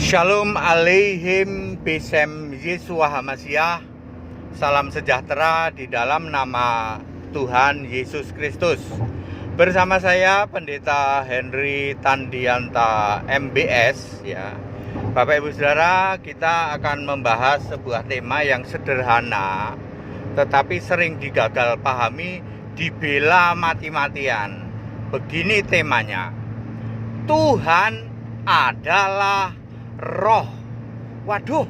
Shalom Aleihim Besem Yesua Hamasyah. Salam sejahtera di dalam nama Tuhan Yesus Kristus. Bersama saya Pendeta Henry Tandianta MBS ya. Bapak Ibu Saudara, kita akan membahas sebuah tema yang sederhana tetapi sering digagal pahami, dibela mati-matian. Begini temanya: Tuhan adalah roh. Waduh,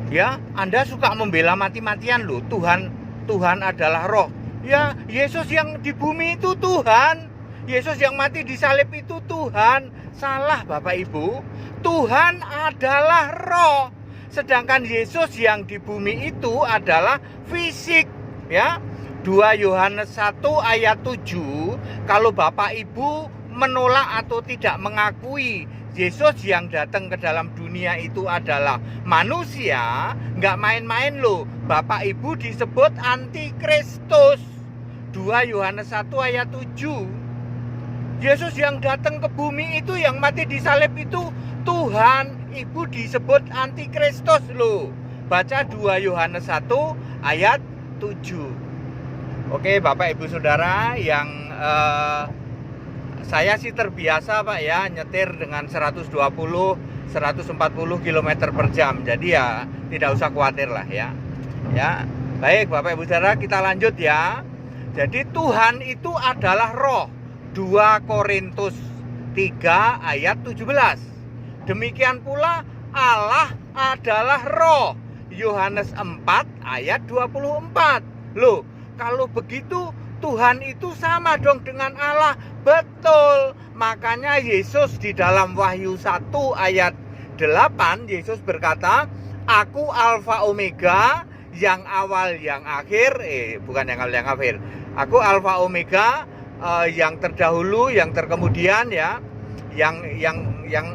ya, Anda suka membela mati-matian loh. Tuhan adalah roh. Ya, Yesus yang di bumi itu Tuhan. Yesus yang mati di salib itu Tuhan. Salah Bapak Ibu. Tuhan adalah roh. Sedangkan Yesus yang di bumi itu adalah fisik, ya. 2 Yohanes 1 ayat 7, kalau Bapak Ibu menolak atau tidak mengakui Yesus yang datang ke dalam dunia itu adalah manusia, nggak main-main loh. Bapak Ibu disebut antikristus. 2 Yohanes 1 ayat 7. Yesus yang datang ke bumi itu, yang mati di salib itu Tuhan. Ibu disebut antikristus loh. Baca 2 Yohanes 1 ayat 7. Oke Bapak Ibu Saudara yang saya sih terbiasa Pak ya, nyetir dengan 120, 140 km per jam. Jadi ya tidak usah khawatir lah ya. Ya, baik Bapak Ibu Saudara, kita lanjut ya. Jadi Tuhan itu adalah roh. 2 Korintus 3 ayat 17. Demikian pula Allah adalah roh. Yohanes 4 ayat 24. Loh, kalau begitu Tuhan itu sama dong dengan Allah. Betul. Makanya Yesus di dalam Wahyu 1 ayat 8, Yesus berkata, Aku Alfa Omega, yang awal yang akhir. Bukan yang awal yang akhir. Aku Alfa Omega, yang terdahulu, yang terkemudian ya. Yang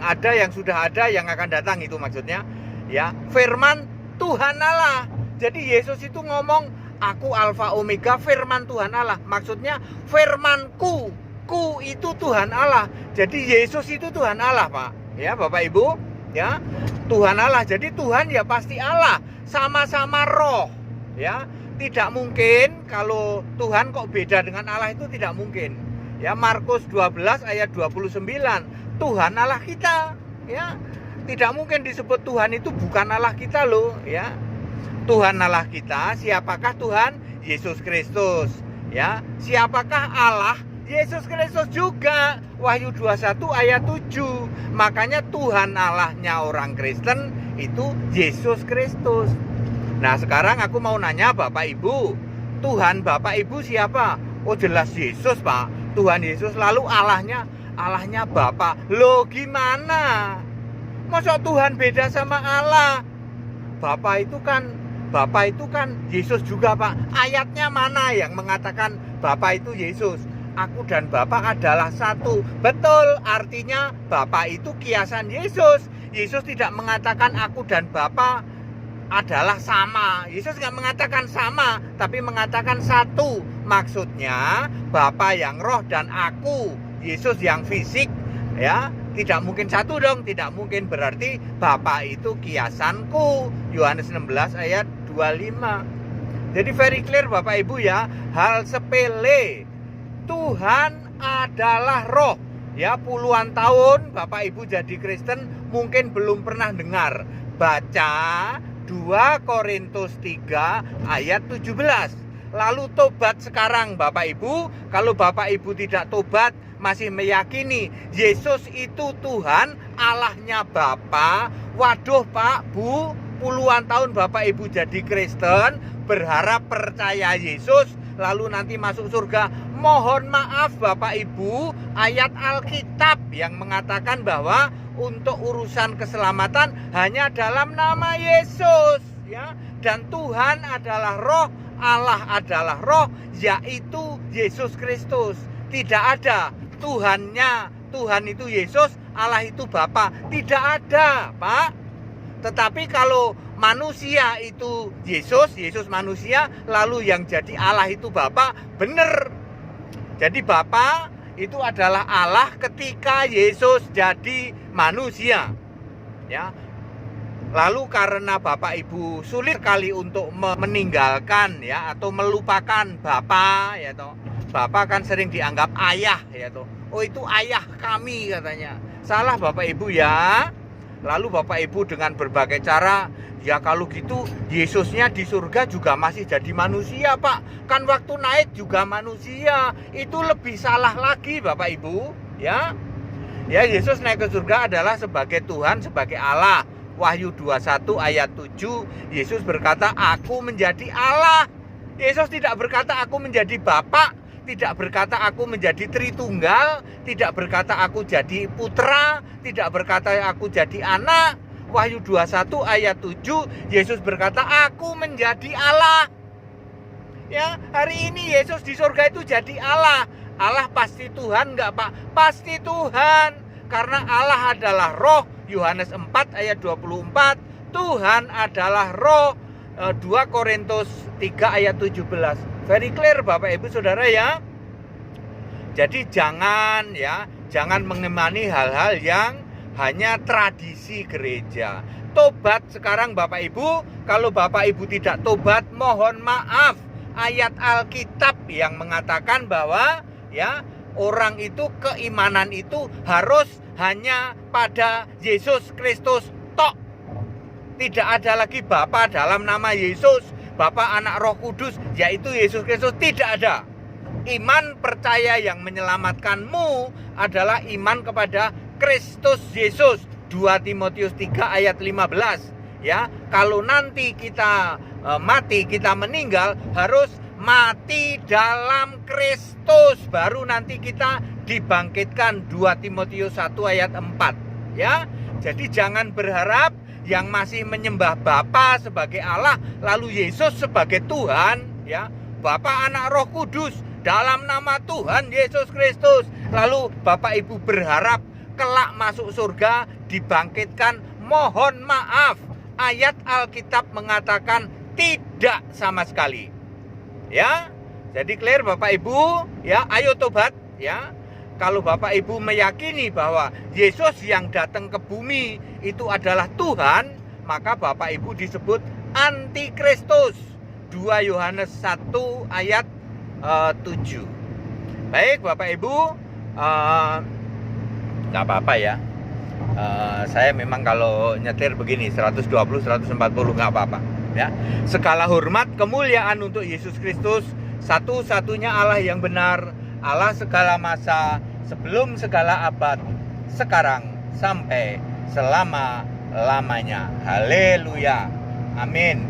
ada, yang sudah ada, yang akan datang, itu maksudnya. Ya, firman Tuhan Allah. Jadi Yesus itu ngomong, Aku Alfa Omega, firman Tuhan Allah. Maksudnya firmanku, ku itu Tuhan Allah. Jadi Yesus itu Tuhan Allah Pak. Ya Bapak Ibu, ya, Tuhan Allah. Jadi Tuhan ya pasti Allah, sama-sama roh. Ya, tidak mungkin kalau Tuhan kok beda dengan Allah, itu tidak mungkin. Ya, Markus 12 ayat 29, Tuhan Allah kita. Ya, tidak mungkin disebut Tuhan itu bukan Allah kita loh. Ya, Tuhan Allah kita. Siapakah Tuhan? Yesus Kristus. Ya, siapakah Allah? Yesus Kristus juga. Wahyu 21 ayat 7. Makanya Tuhan Allahnya orang Kristen itu Yesus Kristus. Nah, sekarang aku mau nanya Bapak Ibu, Tuhan Bapak Ibu siapa? Oh, jelas Yesus Pak. Tuhan Yesus. Lalu Allahnya Bapa. Loh, gimana? Masa Tuhan beda sama Allah? Bapak itu kan Yesus juga Pak. Ayatnya mana yang mengatakan Bapa itu Yesus? Aku dan Bapa adalah satu. Betul, artinya Bapa itu kiasan Yesus. Yesus tidak mengatakan aku dan Bapa adalah sama. Yesus tidak mengatakan sama, tapi mengatakan satu. Maksudnya Bapa yang roh dan aku, Yesus yang fisik, ya. Tidak mungkin satu dong, tidak mungkin. Berarti Bapa itu kiasanku. Yohanes 16 ayat 25. Jadi very clear Bapak Ibu ya, hal sepele. Tuhan adalah roh. Ya, puluhan tahun Bapak Ibu jadi Kristen mungkin belum pernah dengar. Baca 2 Korintus 3 ayat 17. Lalu tobat sekarang Bapak Ibu. Kalau Bapak Ibu tidak tobat, masih meyakini Yesus itu Tuhan, Allahnya Bapa. Waduh Pak, Bu, puluhan tahun Bapak Ibu jadi Kristen, berharap percaya Yesus, lalu nanti masuk surga. Mohon maaf Bapak Ibu, ayat Alkitab yang mengatakan bahwa untuk urusan keselamatan hanya dalam nama Yesus, ya. Dan Tuhan adalah roh, Allah adalah roh, yaitu Yesus Kristus. Tidak ada Tuhan itu Yesus, Allah itu Bapa. Tidak ada Pak. Tetapi kalau manusia itu Yesus manusia, lalu yang jadi Allah itu Bapa, benar. Jadi Bapa itu adalah Allah ketika Yesus jadi manusia. ya. Lalu karena Bapak Ibu sulit sekali untuk meninggalkan ya atau melupakan Bapak ya toh. Bapak kan sering dianggap ayah ya toh. Oh itu ayah kami katanya. Salah Bapak Ibu ya. Lalu Bapak Ibu dengan berbagai cara, ya kalau gitu Yesusnya di surga juga masih jadi manusia Pak. Kan waktu naik juga manusia. Itu lebih salah lagi Bapak Ibu ya. Ya Yesus naik ke surga adalah sebagai Tuhan, sebagai Allah. Wahyu 21 ayat 7, Yesus berkata, aku menjadi Allah. Yesus tidak berkata aku menjadi Bapa, tidak berkata aku menjadi Tritunggal, tidak berkata aku jadi putra, tidak berkata aku jadi anak. Wahyu 21 ayat 7, Yesus berkata, aku menjadi Allah. Ya, hari ini Yesus di surga itu jadi Allah. Allah pasti Tuhan enggak Pak? Pasti Tuhan. Karena Allah adalah roh. Yohanes 4 ayat 24, Tuhan adalah roh. 2 Korintus 3 ayat 17. Very clear Bapak Ibu Saudara ya. Jadi jangan mengimani hal-hal yang hanya tradisi gereja. Tobat sekarang Bapak Ibu. Kalau Bapak Ibu tidak tobat, mohon maaf. Ayat Alkitab yang mengatakan bahwa ya orang itu, keimanan itu harus hanya pada Yesus Kristus tok. Tidak ada lagi Bapa dalam nama Yesus, Bapa, Anak, Roh Kudus, yaitu Yesus Kristus. Tidak ada. Iman percaya yang menyelamatkanmu adalah iman kepada Kristus Yesus. 2 Timotius 3 ayat 15. Ya, kalau nanti kita mati, kita meninggal, harus mati dalam Kristus, baru nanti kita dibangkitkan. 2 Timotius 1 ayat 4 ya. Jadi jangan berharap yang masih menyembah Bapa sebagai Allah lalu Yesus sebagai Tuhan ya. Bapa, Anak, Roh Kudus dalam nama Tuhan Yesus Kristus. Lalu Bapak Ibu berharap kelak masuk surga dibangkitkan. Mohon maaf, ayat Alkitab mengatakan tidak sama sekali. Ya, jadi clear Bapak Ibu, ya, ayo tobat, ya. Kalau Bapak Ibu meyakini bahwa Yesus yang datang ke bumi itu adalah Tuhan, maka Bapak Ibu disebut antikristus. 2 Yohanes 1 ayat 7. Baik Bapak Ibu, nggak apa-apa ya. Saya memang kalau nyetir begini 120, 140 nggak apa-apa. Ya, segala hormat kemuliaan untuk Yesus Kristus, satu-satunya Allah yang benar, Allah segala masa, sebelum segala abad, sekarang sampai selama-lamanya. Haleluya. Amin.